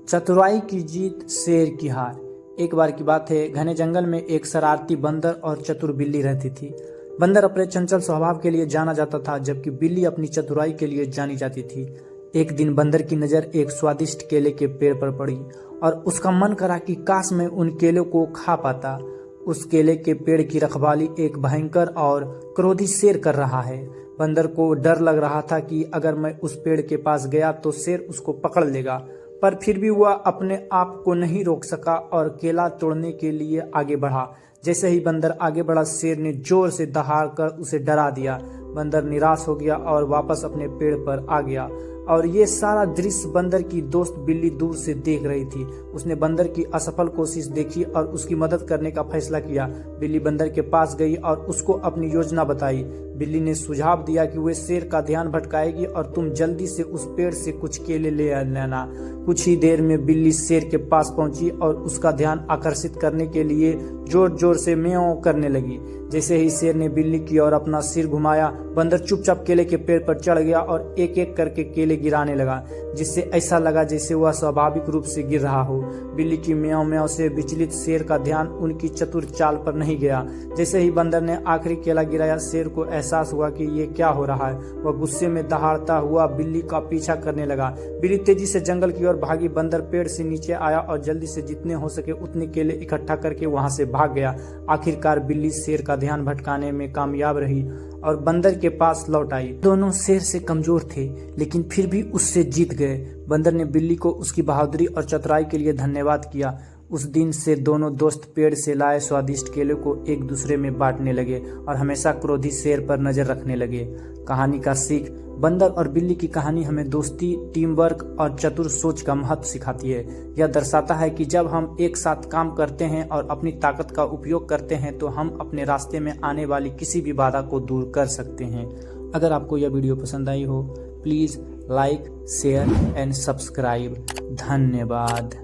चतुराई की जीत, शेर की हार। एक बार की बात है, घने जंगल में एक शरारती बंदर और चतुर बिल्ली रहती थी। बंदर अपने चंचल स्वभाव के लिए जाना जाता था, जबकि बिल्ली अपनी चतुराई के लिए जानी जाती थी। एक दिन बंदर की नज़र एक स्वादिष्ट केले के पेड़ पर पड़ी और उसका मन करा कि काश मैं उन केलों को खा पाता। उस केले के पेड़ की रखवाली एक भयंकर और क्रोधी शेर कर रहा है। बंदर को डर लग रहा था कि अगर मैं उस पेड़ के पास गया तो शेर उसको पकड़ लेगा, पर फिर भी वह अपने आप को नहीं रोक सका और केला तोड़ने के लिए आगे बढ़ा। जैसे ही बंदर आगे बढ़ा, शेर ने जोर से दहाड़कर उसे डरा दिया। बंदर निराश हो गया और वापस अपने पेड़ पर आ गया और ये सारा दृश्य बंदर की दोस्त बिल्ली दूर से देख रही थी। उसने बंदर की असफल कोशिश देखी और उसकी मदद करने का फैसला किया। बिल्ली बंदर के पास गई और उसको अपनी योजना बताई। बिल्ली ने सुझाव दिया कि वह शेर का ध्यान भटकाएगी और तुम जल्दी से उस पेड़ से कुछ केले ले लेना। कुछ ही देर में बिल्ली शेर के पास पहुंची और उसका ध्यान आकर्षित करने के लिए जोर जोर से म्याऊं करने लगी। जैसे ही शेर ने बिल्ली की ओर अपना सिर घुमाया, बंदर चुपचाप केले के पेड़ पर चढ़ गया और एक एक करके केले गिराने लगा, जिससे ऐसा लगा जैसे वह स्वाभाविक रूप से गिर रहा हो। बिल्ली की म्याऊं म्याऊं से विचलित शेर का ध्यान उनकी चतुर चाल पर नहीं गया। जैसे ही बंदर ने आखिरी केला गिराया, शेर को एहसास हुआ कि ये क्या हो रहा है। वह गुस्से में दहाड़ता हुआ बिल्ली का पीछा करने लगा। बिल्ली तेजी से जंगल की ओर भागी। बंदर पेड़ से नीचे आया और जल्दी से जितने हो सके उतने केले इकट्ठा करके वहां से भाग गया। आखिरकार बिल्ली शेर का ध्यान भटकाने में कामयाब रही और बंदर के पास लौट आई। दोनों शेर से कमजोर थे, लेकिन फिर भी उससे जीत गए। बंदर ने बिल्ली को उसकी बहादुरी और चतुराई के लिए धन्यवाद किया। उस दिन से दोनों दोस्त पेड़ से लाए स्वादिष्ट केले को एक दूसरे में बांटने लगे और हमेशा क्रोधी शेर पर नजर रखने लगे। कहानी का सीख: बंदर और बिल्ली की कहानी हमें दोस्ती, टीम वर्क और चतुर सोच का महत्व सिखाती है। यह दर्शाता है कि जब हम एक साथ काम करते हैं और अपनी ताकत का उपयोग करते हैं तो हम अपने रास्ते में आने वाली किसी भी बाधा को दूर कर सकते हैं। अगर आपको यह वीडियो पसंद आई हो, please like, share and subscribe. धन्यवाद।